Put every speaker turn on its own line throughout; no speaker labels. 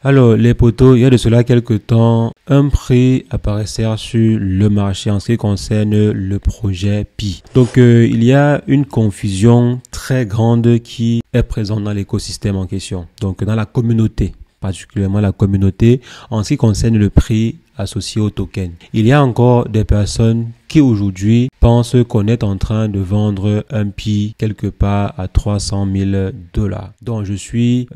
Alors, les potos, il y a de cela quelques temps, un prix apparaissait sur le marché en ce qui concerne le projet Pi. Donc, il y a une confusion très grande qui est présente dans l'écosystème en question. Donc, dans la communauté, particulièrement la communauté, en ce qui concerne le prix associé au token. Il y a encore des personnes qui aujourd'hui pensent qu'on est en train de vendre un Pi quelque part à 300 000 $. Donc je suis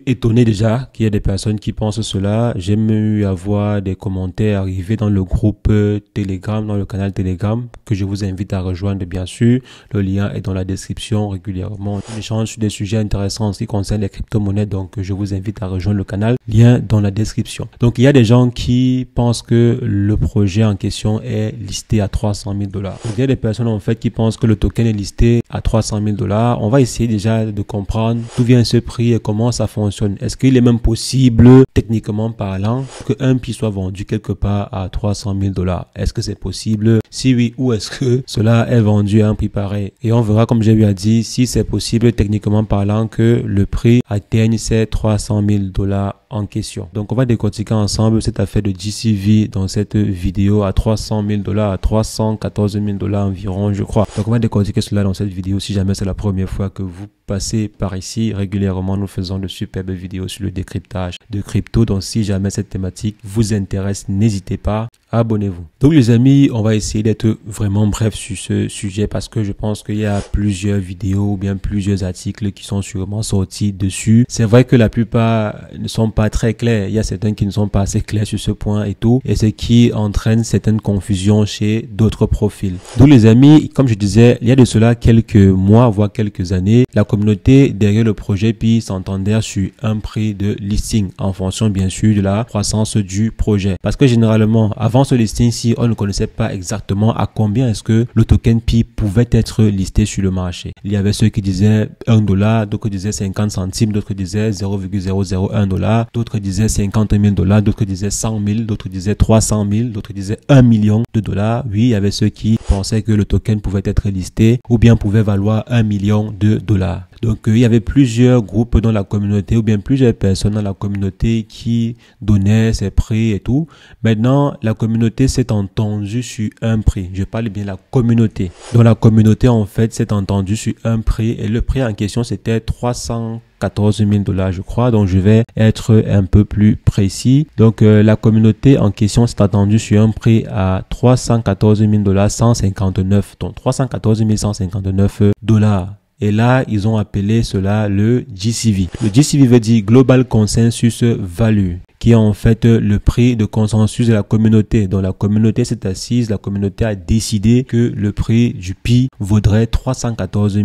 étonné déjà qu'il y ait des personnes qui pensent cela. J'ai même eu à voir des commentaires arriver dans le groupe Telegram, dans le canal Telegram, que je vous invite à rejoindre bien sûr. Le lien est dans la description régulièrement. On échange sur des sujets intéressants en ce qui concerne les crypto-monnaies, donc je vous invite à rejoindre le canal. Lien dans la description. Donc il y a des gens qui pensent que le projet en question est listé à 300 000 $. Donc, il y a des personnes en fait qui pensent que le token est listé à 300 000 $. On va essayer déjà de comprendre d'où vient ce prix et comment ça fonctionne. Est-ce qu'il est même possible, techniquement parlant, qu'un Pi soit vendu quelque part à 300 000 $? Est-ce que c'est possible? Si oui, où est-ce que cela est vendu à un prix pareil? Et on verra, comme j'ai eu à dire, si c'est possible, techniquement parlant, que le prix atteigne ces 300 000 $ en question. Donc, on va décortiquer ensemble cette affaire de GCV dans cette vidéo à 300 000 $, à 314 000 $ environ, je crois. Donc, on va décortiquer cela dans cette vidéo si jamais c'est la première fois que vous passez par ici. Régulièrement, nous faisons de superbes vidéos sur le décryptage de crypto. Donc, si jamais cette thématique vous intéresse, n'hésitez pas, abonnez-vous. Donc, les amis, on va essayer d'être vraiment bref sur ce sujet parce que je pense qu'il y a plusieurs vidéos ou bien plusieurs articles qui sont sûrement sortis dessus. C'est vrai que la plupart ne sont pas très clairs. Il y a certains qui ne sont pas assez clairs sur ce point et tout. Et ce qui entraîne certaines confusions chez d'autres profils. Donc, les amis, comme je disais, il y a de cela quelques mois, voire quelques années, la communauté derrière le projet Pi s'entendait sur un prix de listing en fonction bien sûr de la croissance du projet. Parce que généralement, avant ce listing-ci, on ne connaissait pas exactement à combien est-ce que le token Pi pouvait être listé sur le marché. Il y avait ceux qui disaient 1 $, d'autres disaient 50 centimes, d'autres disaient 0,001 $, d'autres disaient 50 000 $, d'autres disaient 100 000, d'autres disaient 300 000, d'autres disaient 1 million de $. Oui, il y avait ceux qui pensaient que le token pouvait être listé ou bien pouvait valoir 1 million de $. Donc, il y avait plusieurs groupes dans la communauté ou bien plusieurs personnes dans la communauté qui donnaient ces prix et tout. Maintenant, la communauté s'est entendue sur un prix. Je parle bien de la communauté. Donc, la communauté, en fait, s'est entendue sur un prix et le prix en question, c'était 314 000 $, je crois. Donc, je vais être un peu plus précis. Donc, la communauté en question s'est entendue sur un prix à 314 000 $ 159. Donc, 314 159 $. Et là, ils ont appelé cela le GCV. Le GCV veut dire Global Consensus Value, qui est en fait le prix de consensus de la communauté. Donc la communauté s'est assise, la communauté a décidé que le prix du Pi vaudrait 314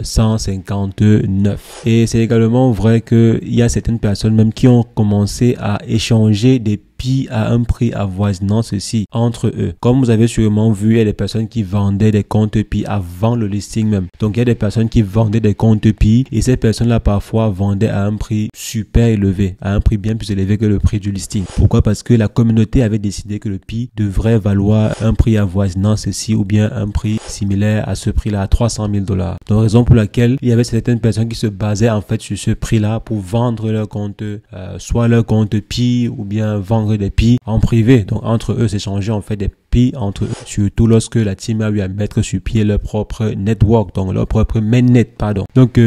159. Et c'est également vrai qu'il y a certaines personnes même qui ont commencé à échanger des Pi à un prix avoisinant ceci entre eux. Comme vous avez sûrement vu, il y a des personnes qui vendaient des comptes Pi avant le listing même. Donc il y a des personnes qui vendaient des comptes Pi et ces personnes-là parfois vendaient à un prix super élevé, à un prix bien plus élevé que le prix du listing. Pourquoi? Parce que la communauté avait décidé que le Pi devrait valoir un prix avoisinant ceci ou bien un prix similaire à ce prix-là, à 300 000 $. Donc raison pour laquelle il y avait certaines personnes qui se basaient en fait sur ce prix-là pour vendre leur compte, soit leur compte Pi ou bien vendre des Pi en privé. Donc entre eux s'échanger en fait des Pi entre eux, surtout lorsque la team a eu à mettre sur pied leur propre network, donc leur propre mainnet, pardon. Donc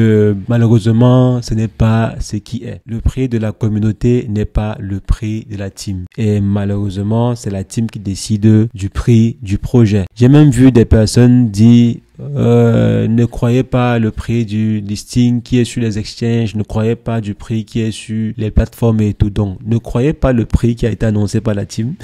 malheureusement ce n'est pas ce qui est. Le prix de la communauté n'est pas le prix de la team. Et malheureusement c'est la team qui décide du prix du projet. J'ai même vu des personnes dire ne croyez pas le prix du listing qui est sur les exchanges, ne croyez pas du prix qui est sur les plateformes et tout. Donc, ne croyez pas le prix qui a été annoncé par la team.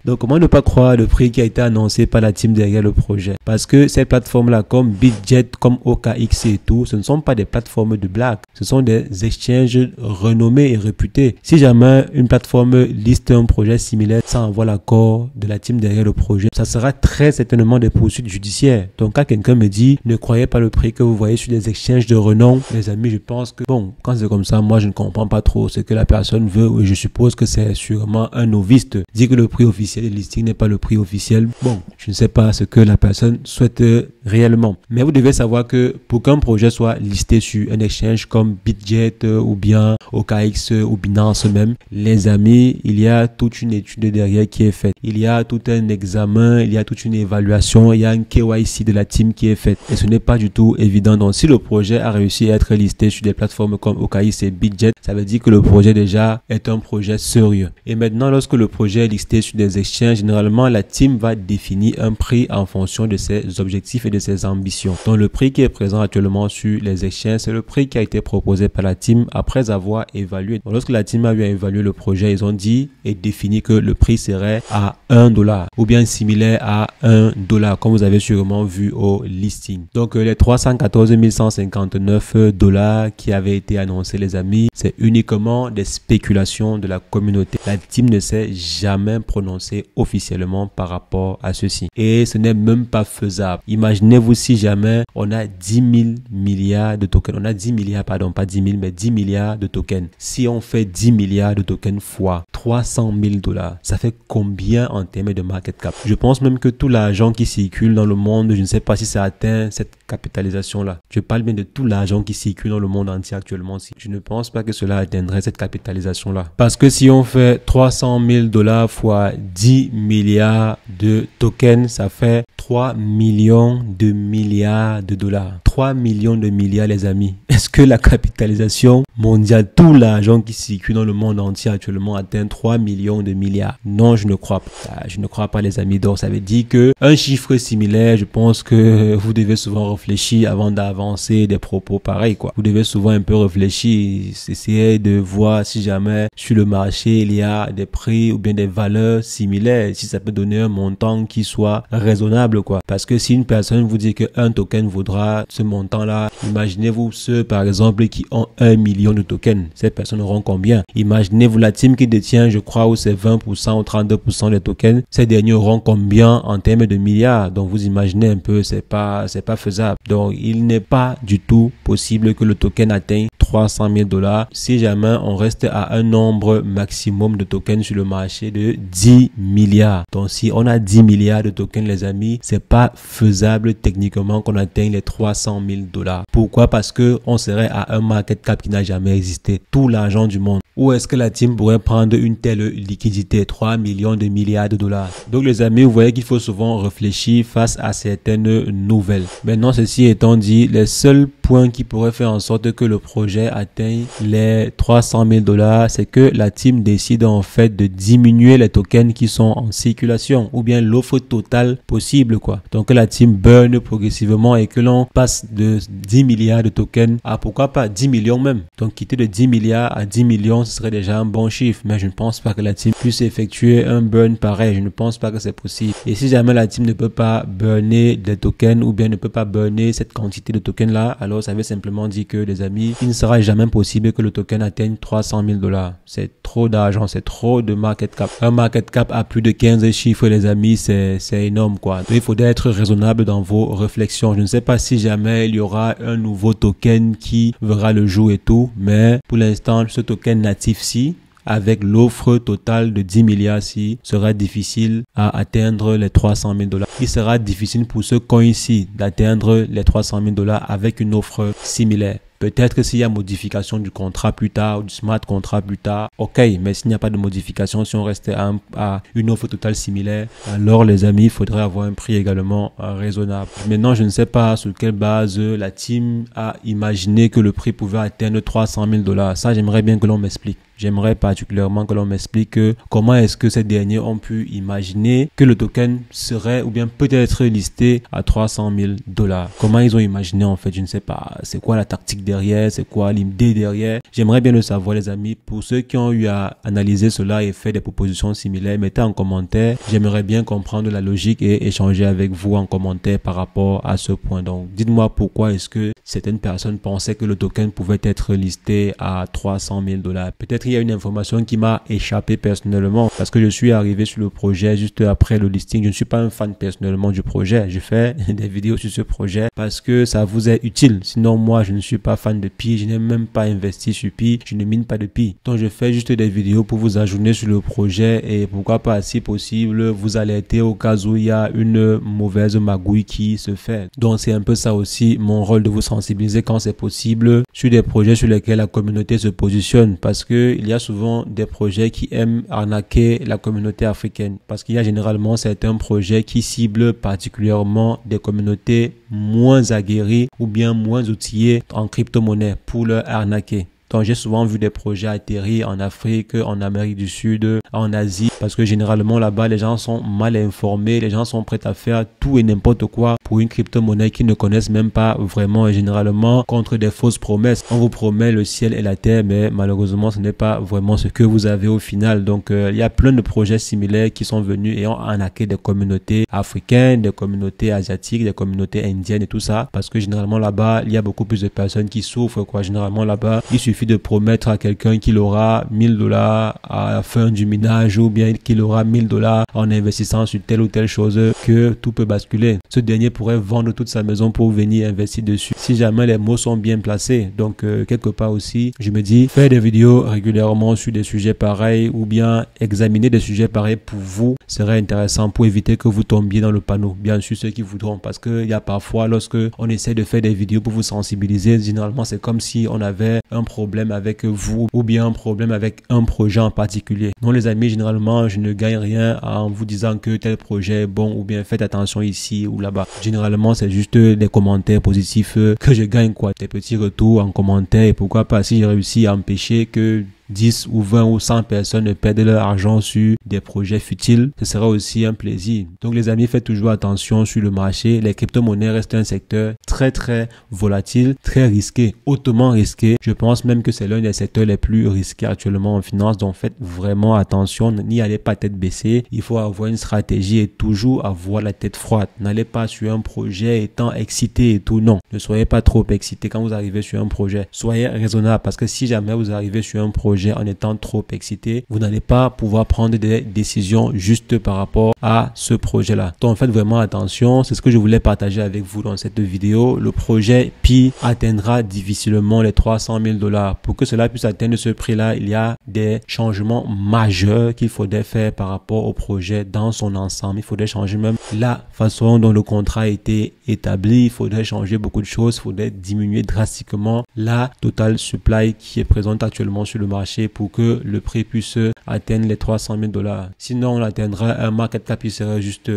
Donc, comment ne pas croire le prix qui a été annoncé par la team derrière le projet? Parce que ces plateformes-là, comme Bitget, comme OKX et tout, ce ne sont pas des plateformes de blague. Ce sont des exchanges renommés et réputés. Si jamais une plateforme liste un projet similaire sans avoir l'accord de la team derrière le projet, ça sera très certainement des poursuites judiciaires. Donc, quand quelqu'un me dit, ne croyez pas le prix que vous voyez sur des exchanges de renom, les amis, je pense que, bon, quand c'est comme ça, moi, je ne comprends pas trop ce que la personne veut et je suppose que c'est sûrement un novice. Dit que le prix officiel, le listing n'est pas le prix officiel. Bon, je ne sais pas ce que la personne souhaite réellement. Mais vous devez savoir que pour qu'un projet soit listé sur un exchange comme Bitget ou bien OKX ou Binance même, les amis, il y a toute une étude derrière qui est faite. Il y a tout un examen, il y a toute une évaluation, il y a un KYC de la team qui est faite. Et ce n'est pas du tout évident. Donc, si le projet a réussi à être listé sur des plateformes comme OKX et Bitget, ça veut dire que le projet déjà est un projet sérieux. Et maintenant, lorsque le projet est listé sur des exchanges, généralement, la team va définir un prix en fonction de ses objectifs et de ses ambitions. Donc, le prix qui est présent actuellement sur les exchanges, c'est le prix qui a été proposé par la team après avoir évalué. Donc, lorsque la team a eu à évaluer le projet, ils ont dit et défini que le prix serait à $1 ou bien similaire à $1, comme vous avez sûrement vu au listing. Donc, les 314 159 $ qui avaient été annoncés, les amis, c'est uniquement des spéculations de la communauté. La team ne s'est jamais prononcée officiellement par rapport à ceci. Et ce n'est même pas faisable. Imaginez-vous si jamais on a 10 000 milliards de tokens. On a 10 milliards, pardon, pas 10 000, mais 10 milliards de tokens. Si on fait 10 milliards de tokens fois 300 000 $, ça fait combien en termes de market cap? Je pense même que tout l'argent qui circule dans le monde, je ne sais pas si ça atteint cette capitalisation-là. Je parle bien de tout l'argent qui circule dans le monde entier actuellement. Je ne pense pas que cela atteindrait cette capitalisation-là. Parce que si on fait 300 000 $ fois 10 milliards de tokens, ça fait 3 millions de milliards de dollars. 3 millions de milliards, les amis. Est-ce que la capitalisation mondiale, tout l'argent qui circule dans le monde entier actuellement atteint 3 millions de milliards? Non, je ne crois pas. Je ne crois pas, les amis. Donc, ça veut dire que un chiffre similaire, je pense que vous devez souvent réfléchir avant d'avancer des propos pareils, quoi. Vous devez souvent un peu réfléchir, essayer de voir si jamais sur le marché, il y a des prix ou bien des valeurs similaires, si ça peut donner un montant qui soit raisonnable, quoi. Parce que si une personne vous dit qu'un token vaudra ce montant-là, imaginez-vous ceux, par exemple, qui ont 1 million de tokens. Ces personnes auront combien? Imaginez-vous la team qui détient, je crois, ou c'est 20% ou 32% des tokens. Ces derniers auront combien en termes de milliards? Donc, vous imaginez un peu, c'est pas faisable. Donc, il n'est pas du tout possible que le token atteigne 300 000 $ si jamais on reste à un nombre maximum de tokens sur le marché de 10 milliards. Donc, si on a 10 milliards de tokens, les amis, c'est pas faisable techniquement qu'on atteigne les 300 000 $. Pourquoi? Parce que on serait à un market cap qui n'a jamais existé. Tout l'argent du monde. Où est-ce que la team pourrait prendre une telle liquidité? 3 millions de milliards de dollars. Donc, les amis, vous voyez qu'il faut souvent réfléchir face à certaines nouvelles. Maintenant, ceci étant dit, les seuls points qui pourraient faire en sorte que le projet atteigne les 300 000 $, c'est que la team décide en fait de diminuer les tokens qui sont en circulation ou bien l'offre totale possible, quoi. Donc, que la team burn progressivement et que l'on passe de 10 milliards de tokens à pourquoi pas 10 millions même. Donc, quitter de 10 milliards à 10 millions, ce serait déjà un bon chiffre, mais je ne pense pas que la team puisse effectuer un burn pareil. Je ne pense pas que c'est possible. Et si jamais la team ne peut pas burner des tokens ou bien ne peut pas burner cette quantité de tokens là, alors ça veut simplement dire que, les amis, il ne sera jamais possible que le token atteigne 300 000 $. C'est trop d'argent, c'est trop de market cap. Un market cap à plus de 15 chiffres, les amis, c'est énorme, quoi. Donc, il faudrait être raisonnable dans vos réflexions. Je ne sais pas si jamais il y aura un nouveau token qui verra le jour et tout, mais pour l'instant, ce token natif-ci, avec l'offre totale de 10 milliards-ci, sera difficile à atteindre les 300 000 $. Il sera difficile pour ce coin-ci d'atteindre les 300 000 $ avec une offre similaire. Peut-être que s'il y a modification du contrat plus tard ou du smart contract plus tard, ok, mais s'il n'y a pas de modification, si on reste à une offre totale similaire, alors les amis, il faudrait avoir un prix également raisonnable. Maintenant, je ne sais pas sur quelle base la team a imaginé que le prix pouvait atteindre 300 000 $. Ça, j'aimerais bien que l'on m'explique. J'aimerais particulièrement que l'on m'explique comment est-ce que ces derniers ont pu imaginer que le token serait ou bien peut-être listé à 300 000 $. Comment ils ont imaginé en fait, je ne sais pas. C'est quoi la tactique derrière? C'est quoi l'idée derrière? J'aimerais bien le savoir, les amis. Pour ceux qui ont eu à analyser cela et faire des propositions similaires, mettez en commentaire. J'aimerais bien comprendre la logique et échanger avec vous en commentaire par rapport à ce point. Donc, dites-moi pourquoi est-ce que certaines personnes pensaient que le token pouvait être listé à 300 000 $. Peut-être il y a une information qui m'a échappé personnellement parce que je suis arrivé sur le projet juste après le listing. Je ne suis pas un fan personnellement du projet. Je fais des vidéos sur ce projet parce que ça vous est utile. Sinon, moi, je ne suis pas fan de Pi, je n'ai même pas investi sur Pi, je ne mine pas de Pi. Donc je fais juste des vidéos pour vous ajourner sur le projet et pourquoi pas, si possible, vous alerter au cas où il y a une mauvaise magouille qui se fait. Donc c'est un peu ça aussi mon rôle, de vous sensibiliser quand c'est possible sur des projets sur lesquels la communauté se positionne, parce que il y a souvent des projets qui aiment arnaquer la communauté africaine, parce qu'il y a généralement certains projets qui ciblent particulièrement des communautés moins aguerries ou bien moins outillées en crypto-monnaie pour leur arnaquer. Donc j'ai souvent vu des projets atterrir en Afrique, en Amérique du Sud, en Asie, parce que généralement là-bas les gens sont mal informés, les gens sont prêts à faire tout et n'importe quoi pour une crypto-monnaie qu'ils ne connaissent même pas vraiment, et généralement contre des fausses promesses. On vous promet le ciel et la terre, mais malheureusement ce n'est pas vraiment ce que vous avez au final. Donc il y a plein de projets similaires qui sont venus et ont arnaqué des communautés africaines, des communautés asiatiques, des communautés indiennes et tout ça, parce que généralement là-bas il y a beaucoup plus de personnes qui souffrent quoi. Généralement là-bas il suffit de promettre à quelqu'un qu'il aura $1000 à la fin du minage, ou bien qu'il aura $1000 en investissant sur telle ou telle chose, que tout peut basculer. Ce dernier pourrait vendre toute sa maison pour venir investir dessus si jamais les mots sont bien placés. Donc quelque part aussi, je me dis, faire des vidéos régulièrement sur des sujets pareils ou bien examiner des sujets pareils pour vous serait intéressant pour éviter que vous tombiez dans le panneau. Bien sûr ceux qui voudront, parce qu'il y a parfois lorsque on essaie de faire des vidéos pour vous sensibiliser, généralement c'est comme si on avait un problème avec vous ou bien un problème avec un projet en particulier. Non les amis, généralement je ne gagne rien en vous disant que tel projet est bon ou bien faites attention ici ou là-bas. Généralement c'est juste des commentaires positifs que je gagne quoi, des petits retours en commentaire, et pourquoi pas si j'ai réussi à empêcher que 10 ou 20 ou 100 personnes perdent leur argent sur des projets futiles, ce sera aussi un plaisir. Donc les amis, faites toujours attention sur le marché. Les crypto-monnaies restent un secteur très volatile, très risqué, hautement risqué. Je pense même que c'est l'un des secteurs les plus risqués actuellement en finance. Donc faites vraiment attention, n'y allez pas tête baissée. Il faut avoir une stratégie et toujours avoir la tête froide. N'allez pas sur un projet étant excité et tout, non. Ne soyez pas trop excité quand vous arrivez sur un projet. Soyez raisonnable, parce que si jamais vous arrivez sur un projet en étant trop excité, vous n'allez pas pouvoir prendre des décisions justes par rapport à ce projet-là. Donc faites vraiment attention, c'est ce que je voulais partager avec vous dans cette vidéo. Le projet Pi atteindra difficilement les $300,000. Pour que cela puisse atteindre ce prix-là, il y a des changements majeurs qu'il faudrait faire par rapport au projet dans son ensemble. Il faudrait changer même la façon dont le contrat a été établi, il faudrait changer beaucoup de choses, il faudrait diminuer drastiquement la total supply qui est présente actuellement sur le marché pour que le prix puisse atteindre les $300,000. Sinon, on atteindra un market cap qui serait juste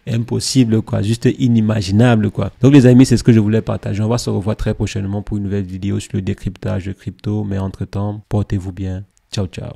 impossible, quoi, juste inimaginable, quoi. Donc, les amis, c'est ce que je voulais partager. On va se revoir très prochainement pour une nouvelle vidéo sur le décryptage de crypto. Mais entre-temps, portez-vous bien. Ciao, ciao.